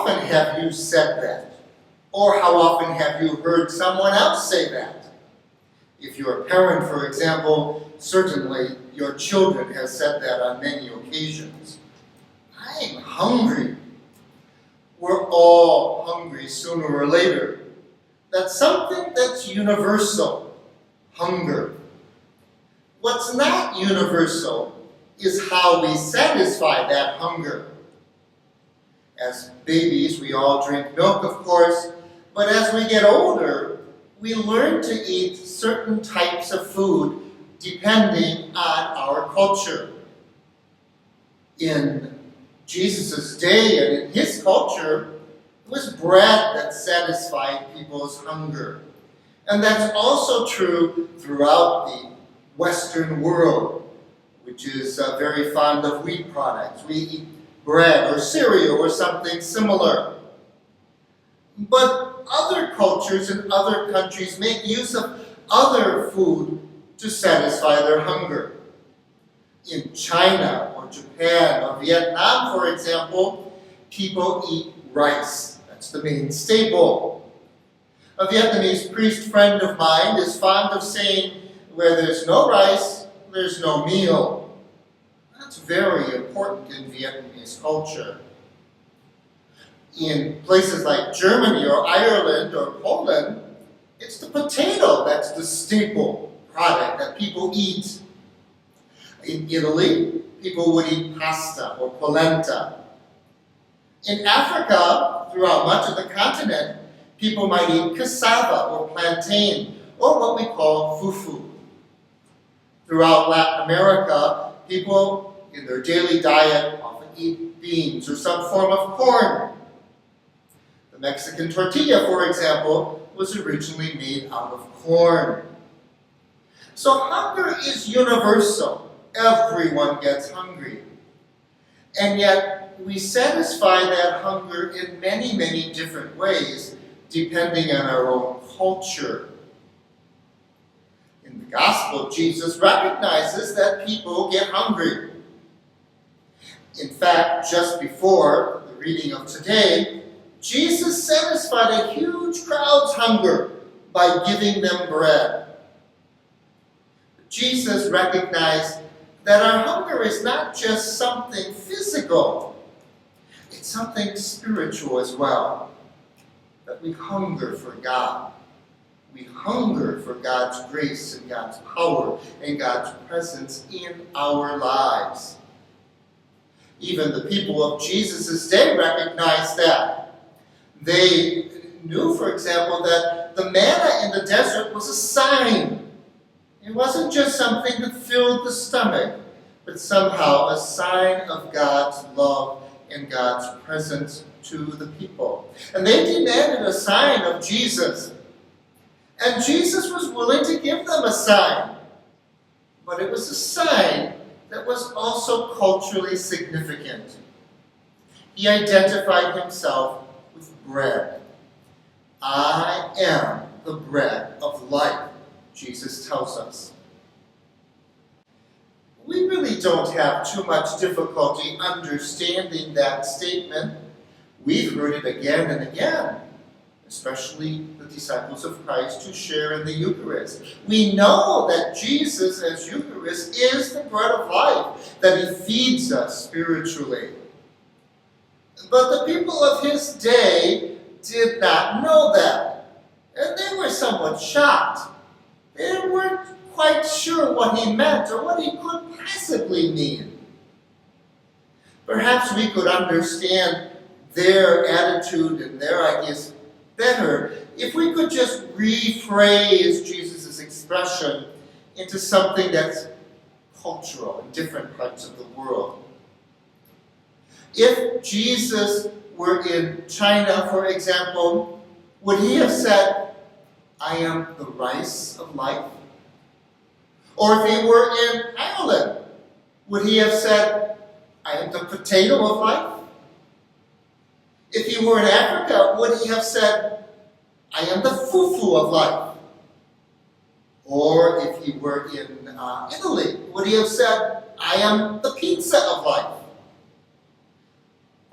often have you said that? Or how often have you heard someone else say that? If you're a parent, for example, certainly your children have said that on many occasions. I'm hungry. We're all hungry sooner or later. That's something that's universal, hunger. What's not universal is how we satisfy that hunger. As babies, we all drink milk, of course, but as we get older, we learn to eat certain types of food depending on our culture. In Jesus' day and in his culture, it was bread that satisfied people's hunger. And that's also true throughout the Western world, which is very fond of wheat products. We eat bread or cereal or something similar. But other cultures in other countries make use of other food to satisfy their hunger. In China or Japan or Vietnam, for example, people eat rice. That's the main staple. A Vietnamese priest friend of mine is fond of saying, where there's no rice, there's no meal. That's very important in Vietnamese culture. In places like Germany or Ireland or Poland, it's the potato that's the staple product that people eat. In Italy, people would eat pasta or polenta. In Africa, throughout much of the continent, people might eat cassava or plantain, or what we call fufu. Throughout Latin America, people in their daily diet often eat beans or some form of corn. The Mexican tortilla, for example, was originally made out of corn. So hunger is universal. Everyone gets hungry. And yet, we satisfy that hunger in many, many different ways, depending on our own culture. In the Gospel, Jesus recognizes that people get hungry. In fact, just before the reading of today, Jesus satisfied a huge crowd's hunger by giving them bread. Jesus recognized that our hunger is not just something physical, it's something spiritual as well. That we hunger for God. We hunger for God's grace and God's power and God's presence in our lives. Even the people of Jesus' day recognized that. They knew, for example, that the manna in the desert was a sign. It wasn't just something that filled the stomach, but somehow a sign of God's love and God's presence to the people. And they demanded a sign of Jesus. And Jesus was willing to give them a sign. But it was a sign that was also culturally significant. He identified himself with bread. I am the bread of life, Jesus tells us. We really don't have too much difficulty understanding that statement. We've heard it again and again, especially the disciples of Christ who share in the Eucharist. We know that Jesus as Eucharist is the bread of life, that he feeds us spiritually. But the people of his day did not know that, and they were somewhat shocked. They weren't quite sure what he meant or what he could possibly mean. Perhaps we could understand their attitude and their ideas better if we could just rephrase Jesus' expression into something that's cultural in different parts of the world. If Jesus were in China, for example, would he have said, I am the rice of life? Or if he were in Ireland, would he have said, I am the potato of life? If he were in Africa, would he have said, I am the fufu of life? Or if he were in Italy, would he have said, I am the pizza of life?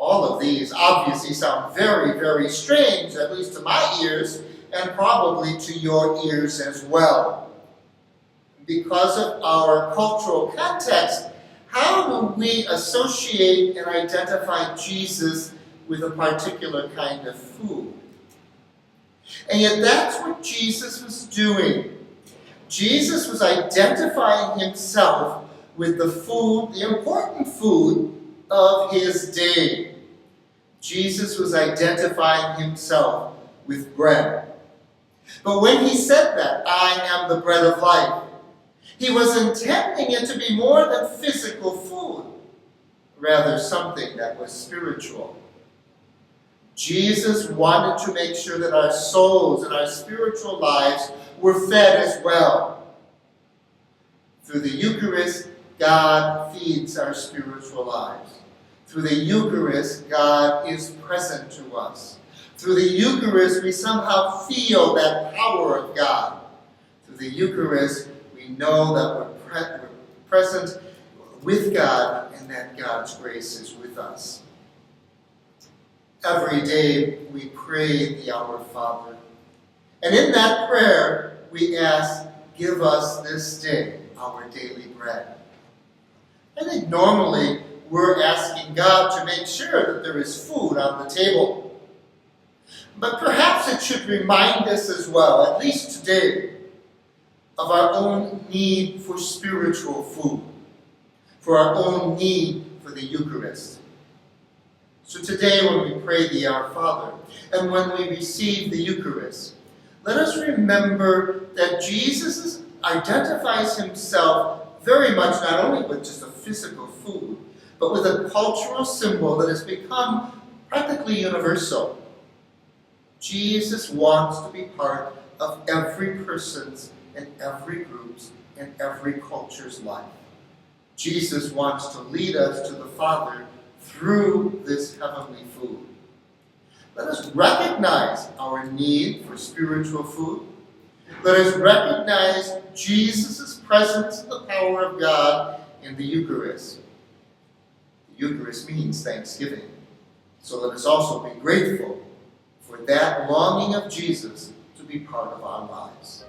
All of these obviously sound very, very strange, at least to my ears, and probably to your ears as well. Because of our cultural context, how do we associate and identify Jesus with a particular kind of food? And yet that's what Jesus was doing. Jesus was identifying himself with the food, the important food of his day. Jesus was identifying himself with bread. But when he said that, I am the bread of life, he was intending it to be more than physical food, rather something that was spiritual. Jesus wanted to make sure that our souls and our spiritual lives were fed as well. Through the Eucharist, God feeds our spiritual lives. Through the Eucharist, God is present to us. Through the Eucharist, we somehow feel that power of God. Through the Eucharist, we know that we're present with God and that God's grace is with us. Every day we pray the Our Father. And in that prayer, we ask, give us this day our daily bread. I think normally we're asking God to make sure that there is food on the table. But perhaps it should remind us as well, at least today, of our own need for spiritual food, for our own need for the Eucharist. So today when we pray the Our Father, and when we receive the Eucharist, let us remember that Jesus identifies himself very much not only with just a physical food, but with a cultural symbol that has become practically universal. Jesus wants to be part of every person's and every group's and every culture's life. Jesus wants to lead us to the Father through this heavenly food. Let us recognize our need for spiritual food. Let us recognize Jesus' presence and the power of God in the Eucharist. The Eucharist means thanksgiving. So let us also be grateful for that longing of Jesus to be part of our lives.